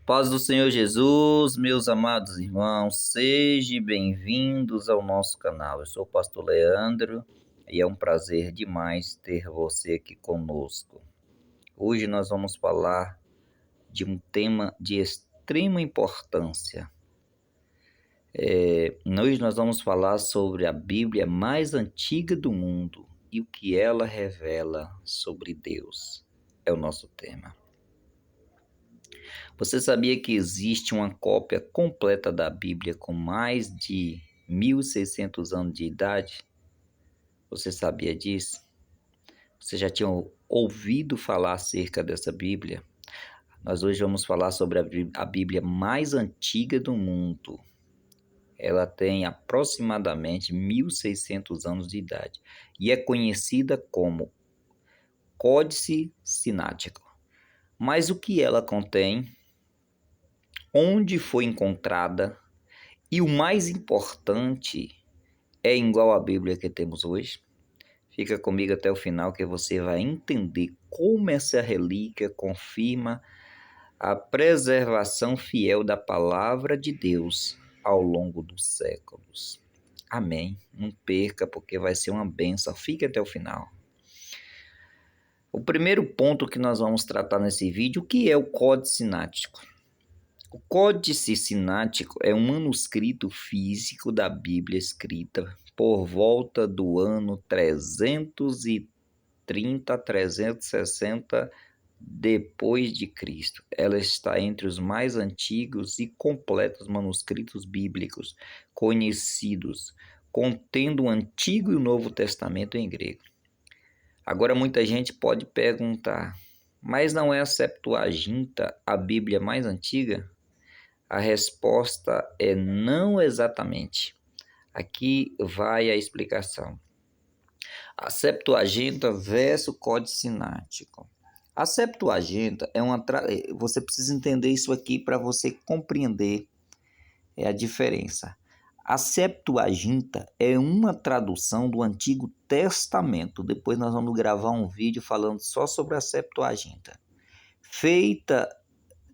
Paz do Senhor Jesus, meus amados irmãos, sejam bem-vindos ao nosso canal. Eu sou o pastor Leandro e é um prazer demais ter você aqui conosco. Hoje nós vamos falar de um tema de extrema importância. Hoje nós vamos falar sobre a Bíblia mais antiga do mundo e o que ela revela sobre Deus. É o nosso tema. Você sabia que existe uma cópia completa da Bíblia com mais de 1.600 anos de idade? Você sabia disso? Você já tinha ouvido falar acerca dessa Bíblia? Nós hoje vamos falar sobre a Bíblia mais antiga do mundo. Ela tem aproximadamente 1.600 anos de idade e é conhecida como Códice Sinático. Mas o que ela contém? Onde foi encontrada? E o mais importante, é igual à Bíblia que temos hoje? Fica comigo até o final que você vai entender como essa relíquia confirma a preservação fiel da palavra de Deus ao longo dos séculos. Amém. Não perca, porque vai ser uma bênção. Fique até o final. O primeiro ponto que nós vamos tratar nesse vídeo, o que é o Códice Sinático? O Códice Sinático é um manuscrito físico da Bíblia escrita por volta do ano 330 a 360 depois de Cristo. Ela está entre os mais antigos e completos manuscritos bíblicos conhecidos, contendo o Antigo e o Novo Testamento em grego. Agora muita gente pode perguntar, mas não é a Septuaginta a Bíblia mais antiga? A resposta é não exatamente. Aqui vai a explicação. A Septuaginta versus Códice Sinático. A Septuaginta é você precisa entender isso aqui para você compreender a diferença. A Septuaginta é uma tradução do Antigo Testamento. Depois nós vamos gravar um vídeo falando só sobre a Septuaginta. Feita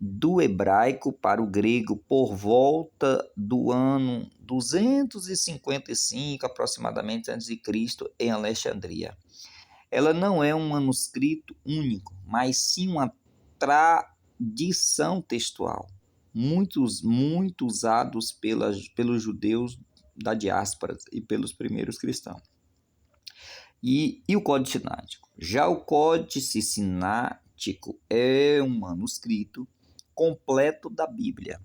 do hebraico para o grego por volta do ano 255 aproximadamente antes de Cristo em Alexandria. Ela não é um manuscrito único, mas sim uma tradição textual, muito usados pelos judeus da diáspora e pelos primeiros cristãos. E o Códice Sinático? Já o Códice Sinático é um manuscrito completo da Bíblia,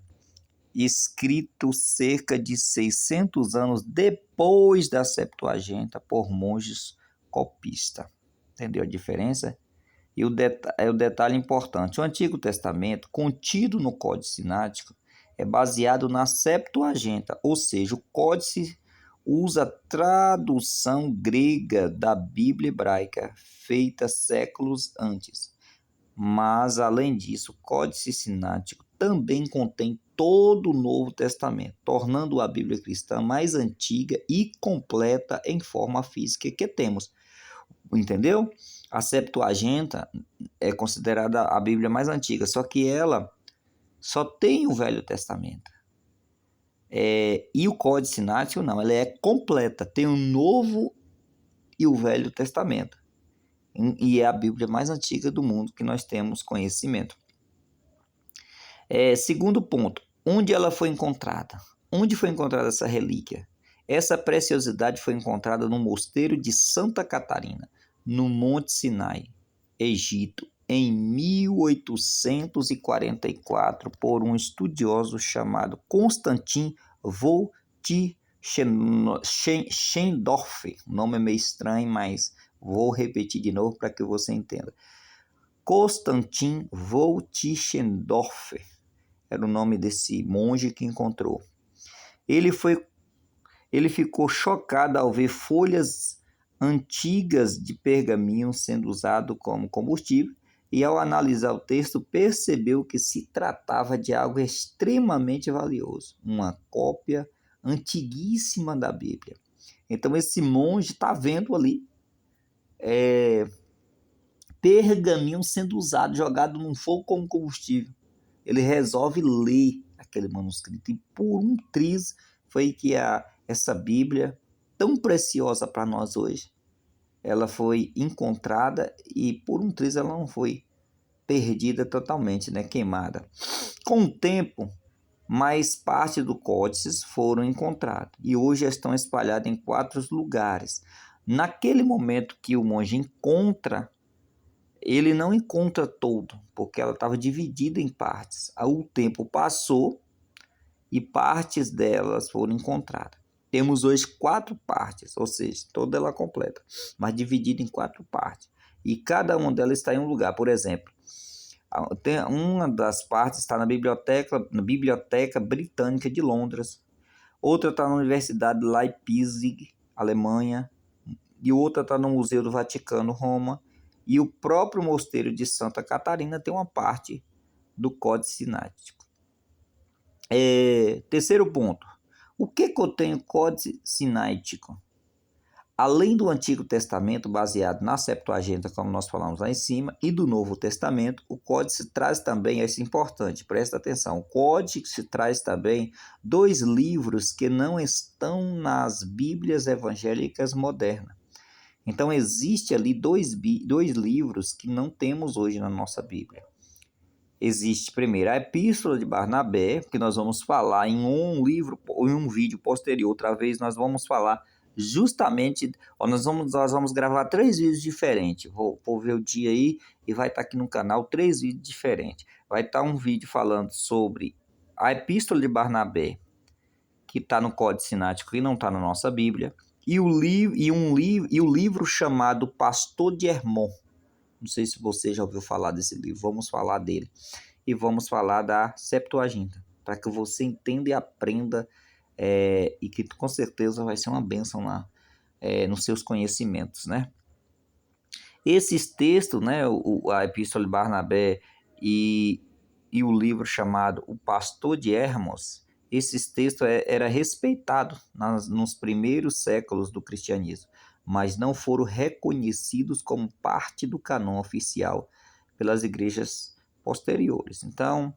escrito cerca de 600 anos depois da Septuaginta por monges copistas. Entendeu a diferença? E o detalhe importante, o Antigo Testamento, contido no Códice Sinático, é baseado na Septuaginta, ou seja, o Códice usa a tradução grega da Bíblia hebraica, feita séculos antes. Mas, além disso, o Códice Sinático também contém todo o Novo Testamento, tornando a Bíblia cristã mais antiga e completa em forma física que temos. Entendeu? A Septuaginta é considerada a Bíblia mais antiga, só que ela só tem o Velho Testamento. E o Códice Sinático não, ela é completa, tem o Novo e o Velho Testamento. E é a Bíblia mais antiga do mundo que nós temos conhecimento. Segundo ponto, onde ela foi encontrada? Onde foi encontrada essa relíquia? Essa preciosidade foi encontrada no mosteiro de Santa Catarina, no Monte Sinai, Egito, em 1844, por um estudioso chamado Konstantin Wojtyszendorf. O nome é meio estranho, mas vou repetir de novo para que você entenda. Konstantin Wojtyszendorf era o nome desse monge que encontrou. Ele ficou chocado ao ver folhas antigas de pergaminho sendo usado como combustível e, ao analisar o texto, percebeu que se tratava de algo extremamente valioso, uma cópia antiguíssima da Bíblia. Então esse monge está vendo ali pergaminho sendo usado, jogado num fogo como combustível. ele resolve ler aquele manuscrito. E por um triz foi que essa Bíblia, tão preciosa para nós hoje, ela foi encontrada e por um triz ela não foi perdida totalmente, né, queimada. Com o tempo, mais parte do códices foram encontrados e hoje estão espalhados em 4 lugares. Naquele momento que o monge encontra, ele não encontra todo, porque ela estava dividida em partes. O tempo passou e partes delas foram encontradas. Temos hoje 4 partes, ou seja, toda ela completa, mas dividida em 4 partes. E cada uma delas está em um lugar. Por exemplo, uma das partes está na Biblioteca Britânica de Londres, outra está na Universidade de Leipzig, Alemanha, e outra está no Museu do Vaticano, Roma, e o próprio Mosteiro de Santa Catarina tem uma parte do Códice Sinático. Terceiro ponto. O que eu tenho Códice Sinático? Além do Antigo Testamento, baseado na Septuaginta, como nós falamos lá em cima, e do Novo Testamento, o Códice traz também, isso é importante, presta atenção, o Códice traz também 2 livros que não estão nas Bíblias evangélicas modernas. Então, existe ali 2 livros que não temos hoje na nossa Bíblia. Existe primeiro a Epístola de Barnabé, que nós vamos falar em um vídeo posterior. Outra vez nós vamos falar justamente, nós vamos gravar 3 vídeos diferentes. Vou ver o dia aí e vai estar aqui no canal 3 vídeos diferentes. Vai estar um vídeo falando sobre a Epístola de Barnabé, que está no Códice Sinático e não está na nossa Bíblia, e o livro chamado Pastor de Hermon. Não sei se você já ouviu falar desse livro, vamos falar dele. E vamos falar da Septuaginta, para que você entenda e aprenda, e que com certeza vai ser uma bênção lá, nos seus conhecimentos, né? Esses textos, né, a Epístola de Barnabé e o livro chamado O Pastor de Hermos, esses textos eram respeitados nos primeiros séculos do cristianismo, mas não foram reconhecidos como parte do cânon oficial pelas igrejas posteriores. Então,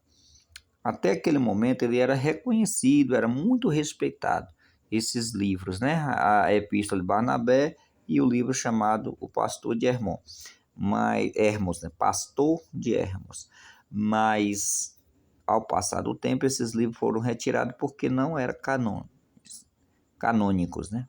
até aquele momento ele era reconhecido, era muito respeitado, esses livros, né? A Epístola de Barnabé e o livro chamado O Pastor de Hermos, né? Pastor de Hermos. Mas, ao passar do tempo, esses livros foram retirados porque não eram canônicos, né?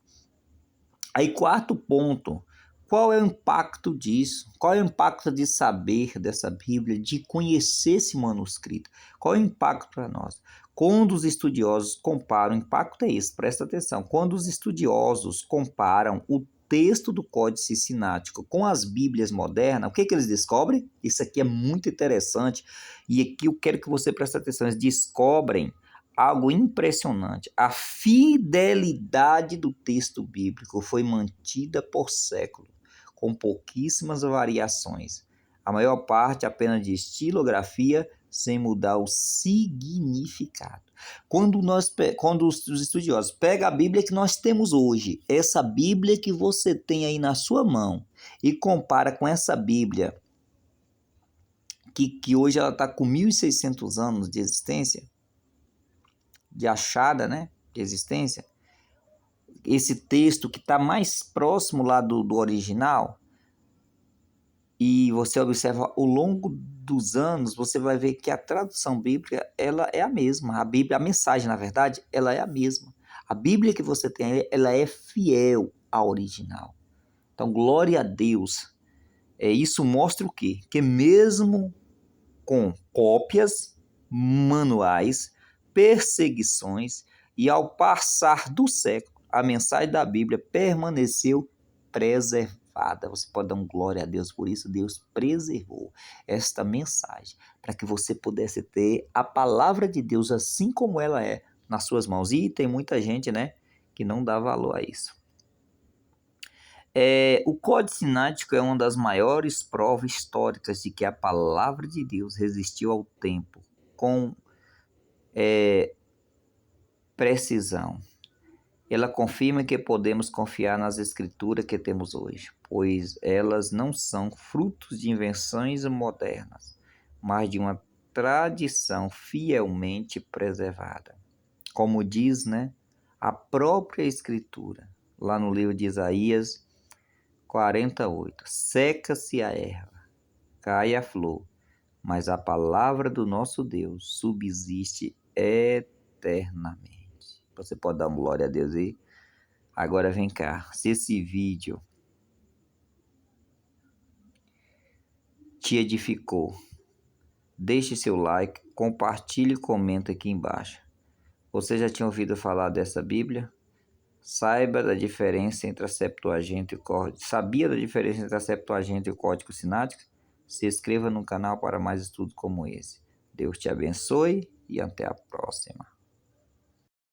Aí, quarto ponto, qual é o impacto disso? Qual é o impacto de saber dessa Bíblia, de conhecer esse manuscrito? Qual é o impacto para nós? Quando os estudiosos comparam, o impacto é esse, presta atenção, quando os estudiosos comparam o texto do Códice Sinático com as Bíblias modernas, o que eles descobrem? Isso aqui é muito interessante e aqui eu quero que você preste atenção, eles descobrem algo impressionante. A fidelidade do texto bíblico foi mantida por séculos, com pouquíssimas variações. A maior parte apenas de estilografia, sem mudar o significado. Quando os estudiosos pegam a Bíblia que nós temos hoje, essa Bíblia que você tem aí na sua mão, e compara com essa Bíblia, que hoje ela está com 1.600 anos de existência, de achada, né, de existência, esse texto que está mais próximo lá do original, e você observa ao longo dos anos, você vai ver que a tradução bíblica, ela é a mesma. A Bíblia, a mensagem, na verdade, ela é a mesma. A Bíblia que você tem, ela é fiel à original. Então, glória a Deus. Isso mostra o quê? Que mesmo com cópias, manuais, perseguições, e ao passar do século, a mensagem da Bíblia permaneceu preservada. Você pode dar glória a Deus por isso. Deus preservou esta mensagem para que você pudesse ter a palavra de Deus assim como ela é nas suas mãos. E tem muita gente, né, que não dá valor a isso. O Códice Sinático é uma das maiores provas históricas de que a palavra de Deus resistiu ao tempo com precisão. Ela confirma que podemos confiar nas escrituras que temos hoje, pois elas não são frutos de invenções modernas, mas de uma tradição fielmente preservada. Como diz, né, a própria Escritura, lá no livro de Isaías 48, seca-se a erva, cai a flor, mas a palavra do nosso Deus subsiste eternamente. Você pode dar uma glória a Deus aí? Agora vem cá, se esse vídeo te edificou, deixe seu like, compartilhe e comenta aqui embaixo. Você já tinha ouvido falar dessa Bíblia? Saiba da diferença entre a Septuaginta e o Código. Sabia da diferença entre a Septuaginta e o Código Sinático? Se inscreva no canal para mais estudos como esse. Deus te abençoe e até a próxima.